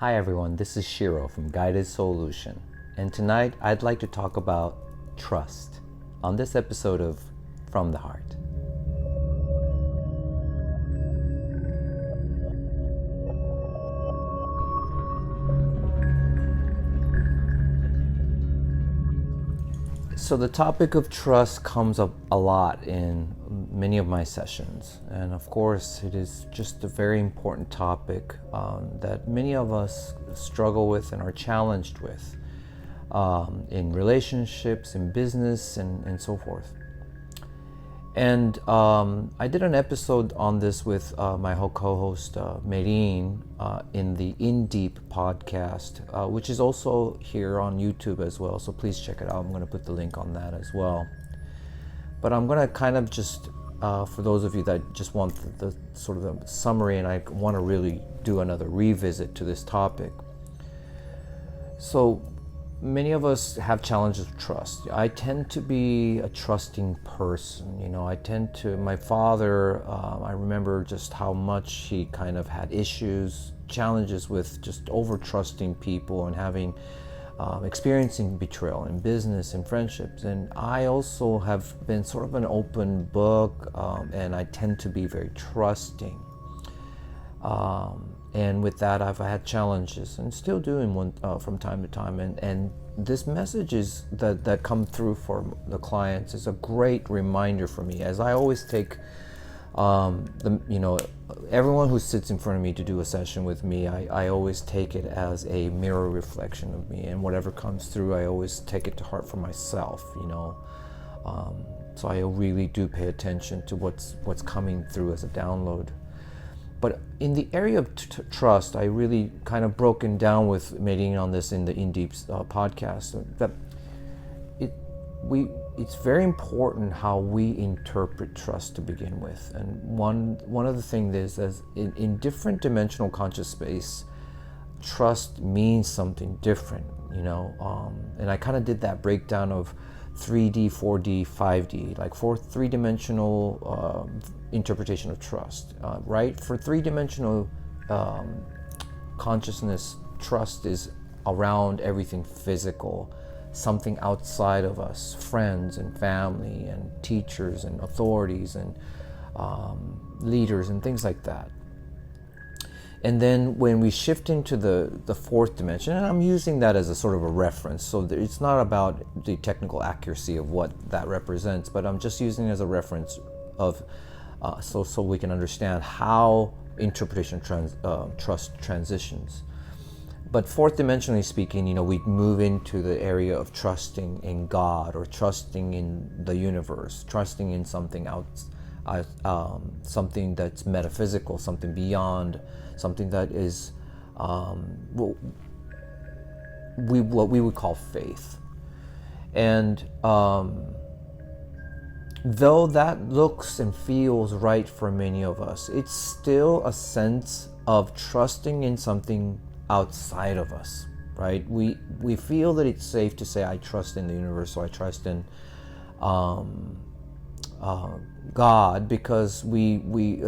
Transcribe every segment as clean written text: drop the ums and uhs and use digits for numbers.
Hi everyone, this is Shiro from Guided Soul-ution, and tonight I'd like to talk about trust on this episode of From the Heart. So the topic of trust comes up a lot in many of my sessions, and of course it is just a very important topic that many of us struggle with and are challenged with in relationships, in business, and so forth. And I did an episode on this with my co-host Mehreen in the In Deep podcast, which is also here on YouTube as well. So please check it out. I'm going to put the link on that as well. But I'm going to kind of just, for those of you that just want the sort of the summary, and I want to really do another revisit to this topic. So many of us have challenges with trust. I tend to be a trusting person. My father, I remember just how much he kind of had challenges with just over trusting people and having, experiencing betrayal in business and friendships. And I also have been sort of an open book, and I tend to be very trusting. And with that, I've had challenges and still doing one from time to time. And this messages that come through for the clients is a great reminder for me, as I always take everyone who sits in front of me to do a session with me, I always take it as a mirror reflection of me, and whatever comes through, I always take it to heart for myself. So I really do pay attention to what's coming through as a download. But in the area of trust, I really kind of broken down with Mehreen on this in the In Deep podcast. That it's very important how we interpret trust to begin with. And one of the things is, as in different dimensional conscious space, trust means something different. And I kind of did that breakdown of 3D, 4D, 5D, like for three-dimensional interpretation of trust, right? For three-dimensional consciousness, trust is around everything physical, something outside of us, friends and family and teachers and authorities and leaders and things like that. And then when we shift into the fourth dimension, and I'm using that as a sort of a reference, so it's not about the technical accuracy of what that represents, but I'm just using it as a reference of so we can understand how interpretation trust transitions. But fourth dimensionally speaking, we move into the area of trusting in God, or trusting in the universe, trusting in something else, something that's metaphysical, something beyond, something that is what we would call faith. And though that looks and feels right for many of us, it's still a sense of trusting in something outside of us, right? We feel that it's safe to say, I trust in the universe, or I trust in God, because we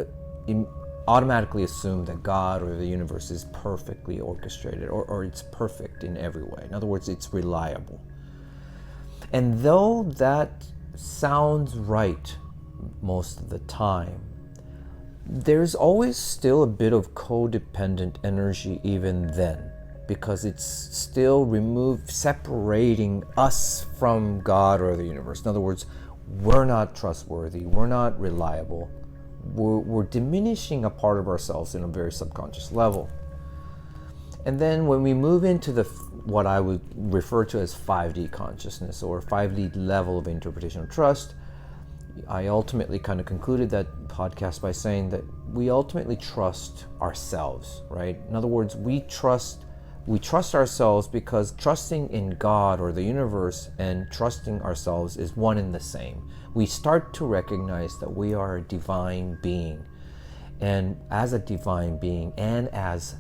automatically assume that God or the universe is perfectly orchestrated, or it's perfect in every way. In other words, it's reliable. And though that sounds right most of the time, there's always still a bit of codependent energy even then, because it's still separating us from God or the universe. In other words, we're not trustworthy, we're not reliable, we're diminishing a part of ourselves in a very subconscious level. And then when we move into what I would refer to as 5D consciousness, or 5D level of interpretation of trust, I ultimately kind of concluded that podcast by saying that we ultimately trust ourselves, right? In other words, we trust ourselves, because trusting in God or the universe and trusting ourselves is one and the same. We start to recognize that we are a divine being, and as a divine being, and as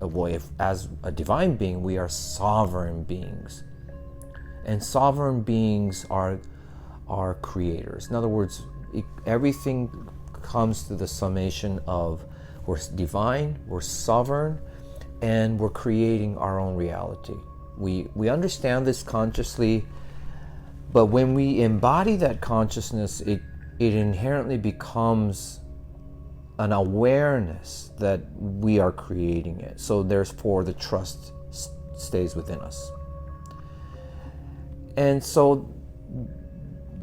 a divine being, we are sovereign beings, and sovereign beings are creators. In other words, everything comes to the summation of we're divine, we're sovereign, and we're creating our own reality. We understand this consciously, but when we embody that consciousness, it inherently becomes an awareness that we are creating it. So therefore the trust stays within us. And so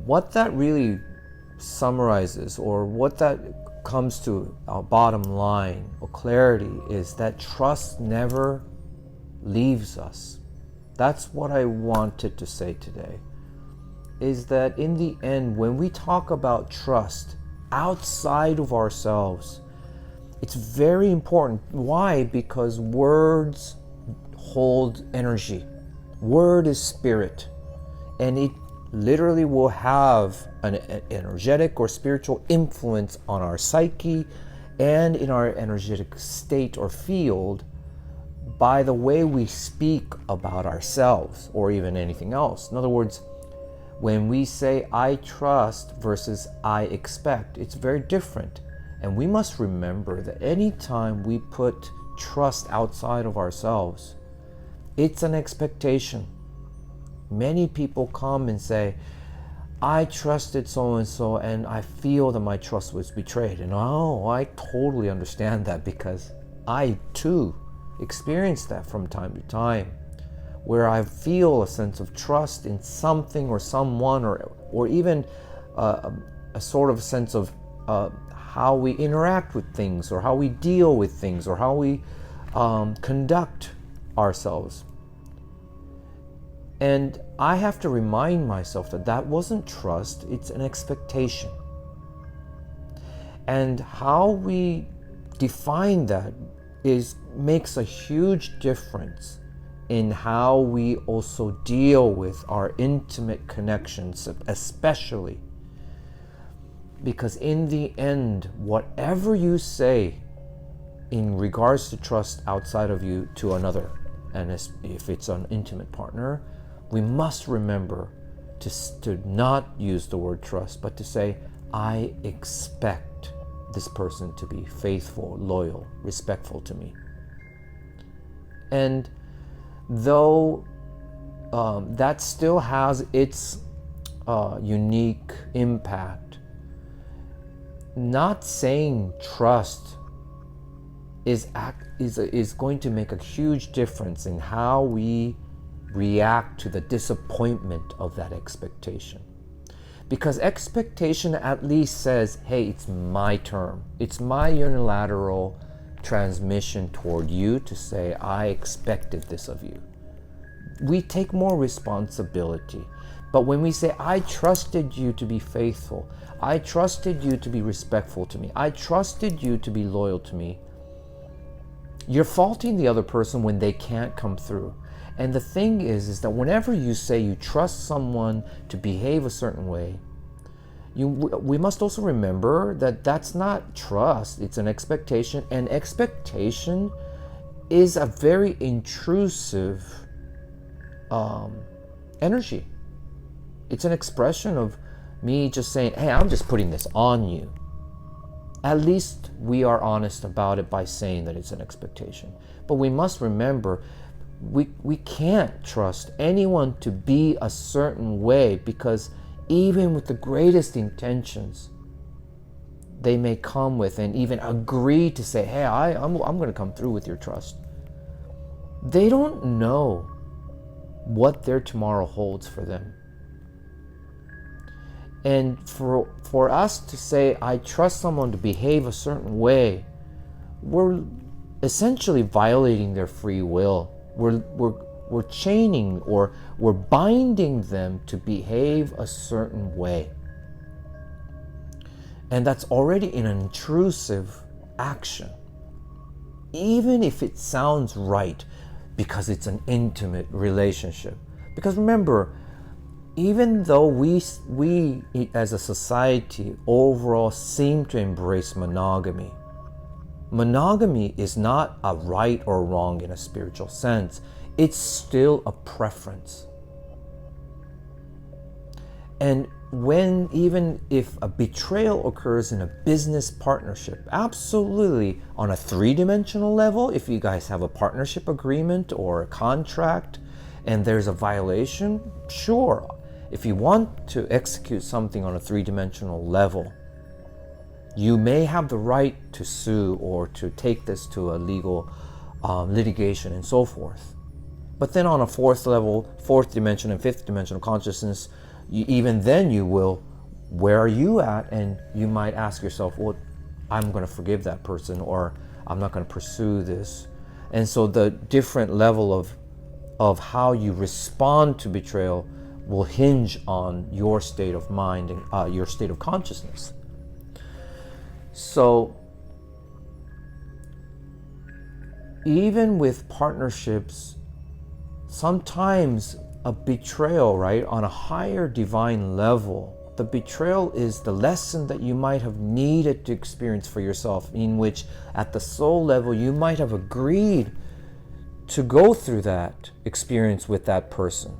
what that really summarizes, or what that comes to our bottom line or clarity, is that trust never leaves us. That's what I wanted to say today, is that in the end, when we talk about trust outside of ourselves, it's very important. Why? Because words hold energy. Word is spirit, and it literally will have an energetic or spiritual influence on our psyche and in our energetic state or field by the way we speak about ourselves or even anything else. In other words, when we say I trust versus I expect, it's very different. And we must remember that anytime we put trust outside of ourselves, it's an expectation. Many people come and say, I trusted so-and-so and I feel that my trust was betrayed. And oh, I totally understand that, because I too experience that from time to time, where I feel a sense of trust in something or someone, or even a sort of sense of how we interact with things, or how we deal with things, or how we conduct ourselves. And I have to remind myself that that wasn't trust, it's an expectation. And how we define that makes a huge difference in how we also deal with our intimate connections, especially. Because in the end, whatever you say in regards to trust outside of you to another, and if it's an intimate partner, we must remember to not use the word trust, but to say, I expect this person to be faithful, loyal, respectful to me. And though that still has its unique impact, not saying trust is going to make a huge difference in how we react to the disappointment of that expectation. Because expectation at least says, hey, it's my term. It's my unilateral transmission toward you to say, I expected this of you. We take more responsibility. But when we say, I trusted you to be faithful, I trusted you to be respectful to me, I trusted you to be loyal to me, you're faulting the other person when they can't come through. And the thing is that whenever you say you trust someone to behave a certain way, we must also remember that that's not trust, it's an expectation. And expectation is a very intrusive energy. It's an expression of me just saying, hey, I'm just putting this on you. At least we are honest about it by saying that it's an expectation. But we must remember, we can't trust anyone to be a certain way, because even with the greatest intentions, they may come with and even agree to say, hey, I'm going to come through with your trust. They don't know what their tomorrow holds for them. And for us to say, I trust someone to behave a certain way, we're essentially violating their free will. We're chaining, or we're binding them to behave a certain way. And that's already an intrusive action, even if it sounds right, because it's an intimate relationship. Because remember, even though we as a society overall seem to embrace monogamy, monogamy is not a right or wrong in a spiritual sense. It's still a preference. And even if a betrayal occurs in a business partnership, absolutely on a three-dimensional level, if you guys have a partnership agreement or a contract and there's a violation, sure. If you want to execute something on a three-dimensional level, you may have the right to sue or to take this to a legal litigation and so forth. But then on a fourth level, fourth dimension and fifth dimensional consciousness, even then you will, where are you at? And you might ask yourself, well, I'm going to forgive that person, or I'm not going to pursue this. And so the different level of how you respond to betrayal will hinge on your state of mind and your state of consciousness. So even with partnerships, sometimes a betrayal, right, on a higher divine level, the betrayal is the lesson that you might have needed to experience for yourself, in which at the soul level you might have agreed to go through that experience with that person.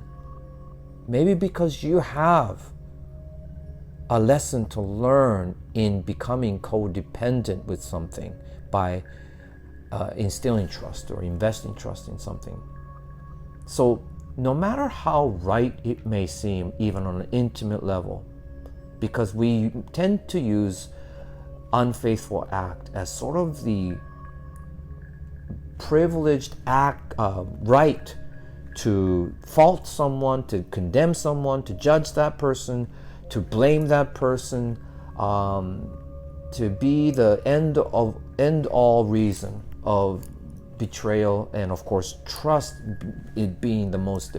Maybe because you have a lesson to learn in becoming codependent with something by instilling trust or investing trust in something. So no matter how right it may seem, even on an intimate level, because we tend to use unfaithful act as sort of the privileged act, right to fault someone, to condemn someone, to judge that person, to blame that person, to be the end all reason of betrayal, and of course trust it being the most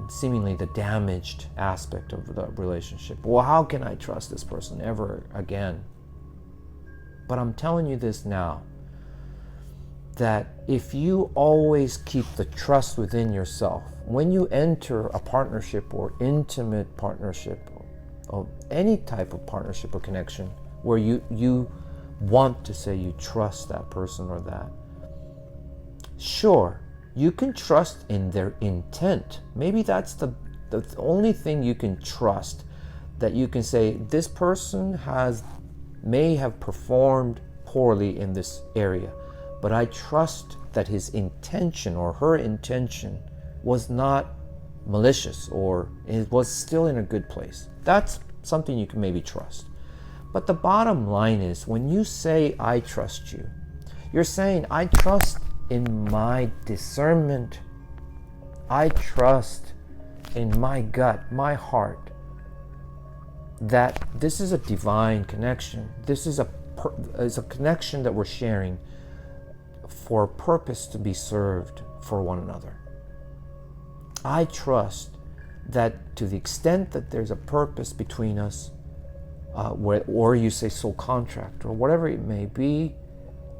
seemingly the damaged aspect of the relationship. Well, how can I trust this person ever again? But I'm telling you this now, that if you always keep the trust within yourself, when you enter a partnership or intimate partnership or any type of partnership or connection where you want to say you trust that person or that, sure, you can trust in their intent. Maybe that's the only thing you can trust, that you can say this person may have performed poorly in this area, but I trust that his intention or her intention was not malicious, or it was still in a good place. That's something you can maybe trust. But the bottom line is, when you say I trust you, you're saying I trust in my discernment. I trust in my gut, my heart, that this is a divine connection. This is a connection that we're sharing for a purpose to be served for one another. I trust that to the extent that there's a purpose between us, or you say soul contract or whatever it may be,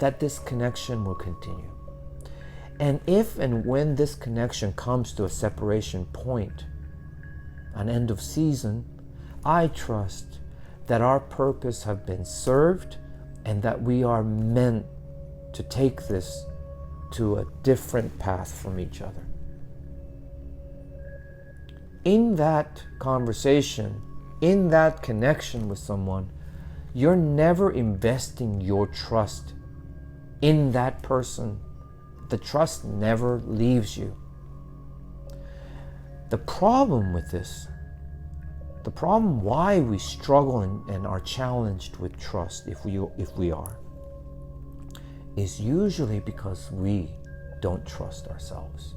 that this connection will continue. And if and when this connection comes to a separation point, an end of season, I trust that our purpose have been served and that we are meant to take this to a different path from each other. In that conversation, in that connection with someone, you're never investing your trust in that person. The trust never leaves you. The problem with this, the problem why we struggle and are challenged with trust, if we are, is usually because we don't trust ourselves.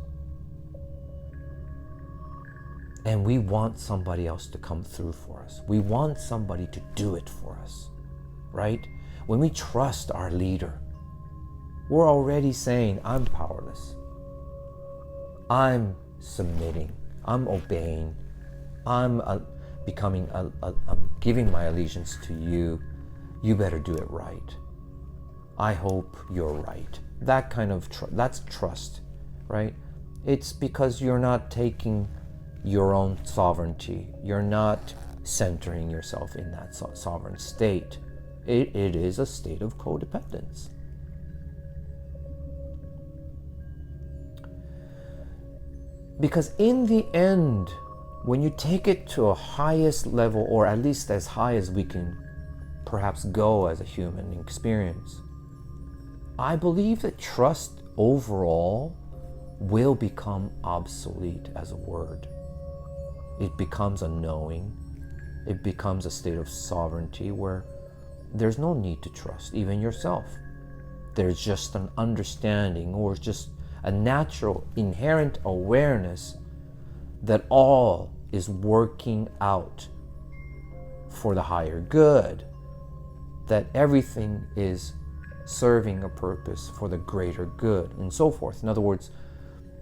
And we want somebody else to come through for us. We want somebody to do it for us, right? When we trust our leader, we're already saying, I'm powerless. I'm submitting. I'm obeying. I'm giving my allegiance to you. You better do it right. I hope you're right. That kind of that's trust, right? It's because you're not taking your own sovereignty. You're not centering yourself in that sovereign state. It is a state of codependence. Because in the end, when you take it to a highest level, or at least as high as we can perhaps go as a human experience, I believe that trust overall will become obsolete as a word. It becomes a knowing. It becomes a state of sovereignty where there's no need to trust even yourself. There's just an understanding, or just a natural inherent awareness that all is working out for the higher good, that everything is serving a purpose for the greater good, and so forth. In other words,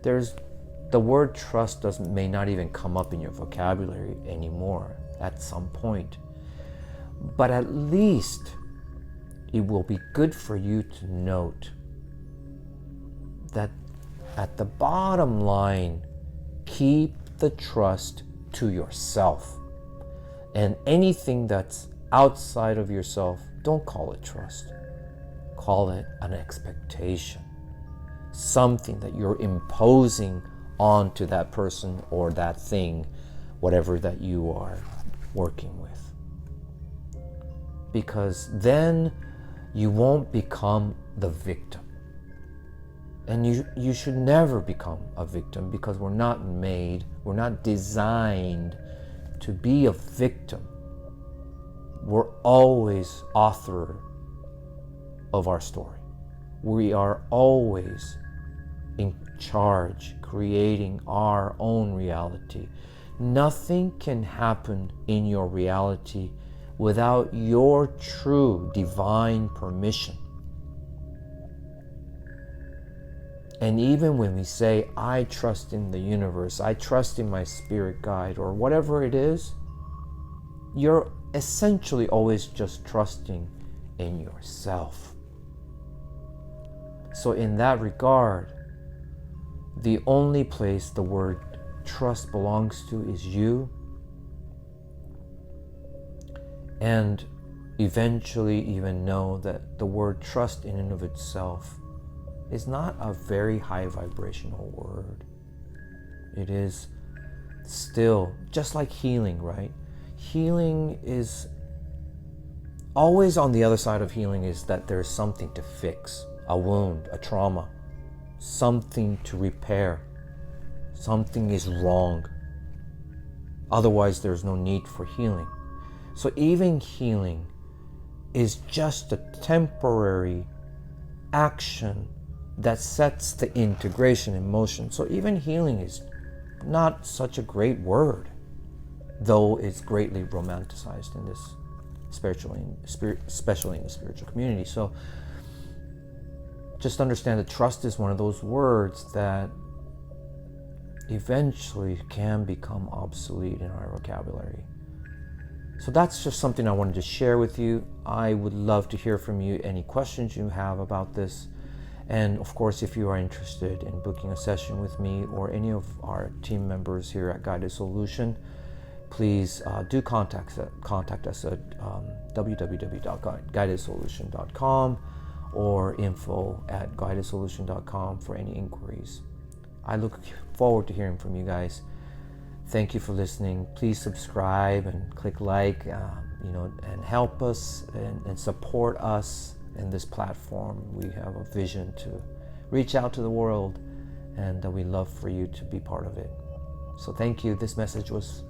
the word trust may not even come up in your vocabulary anymore at some point. But at least it will be good for you to note that at the bottom line, keep the trust to yourself. And anything that's outside of yourself, don't call it trust. Call it an expectation. Something that you're imposing onto that person or that thing, whatever that you are working with. Because then you won't become the victim. And you should never become a victim, because we're not designed to be a victim. We're always author of our story. We are always in charge, creating our own reality. Nothing can happen in your reality without your true divine permission. And even when we say, I trust in the universe, I trust in my spirit guide, or whatever it is, you're essentially always just trusting in yourself. So in that regard, the only place the word trust belongs to is you. And eventually even know that the word trust in and of itself is not a very high vibrational word. It is still just like healing, right? Healing is always on the other side of healing is that there's something to fix, a wound, a trauma, something to repair. Something is wrong. Otherwise, there's no need for healing. So even healing is just a temporary action that sets the integration in motion. So even healing is not such a great word, though it's greatly romanticized in this especially in the spiritual community. So just understand that trust is one of those words that eventually can become obsolete in our vocabulary. So that's just something I wanted to share with you. I would love to hear from you, any questions you have about this. And of course, if you are interested in booking a session with me or any of our team members here at Guided Soul-ution, please do contact us at www.guidedsolution.com or info@guidedsolution.com for any inquiries. I look forward to hearing from you guys. Thank you for listening. Please subscribe and click like, and help us and support us in this platform. We have a vision to reach out to the world, and we love for you to be part of it. So thank you. This message was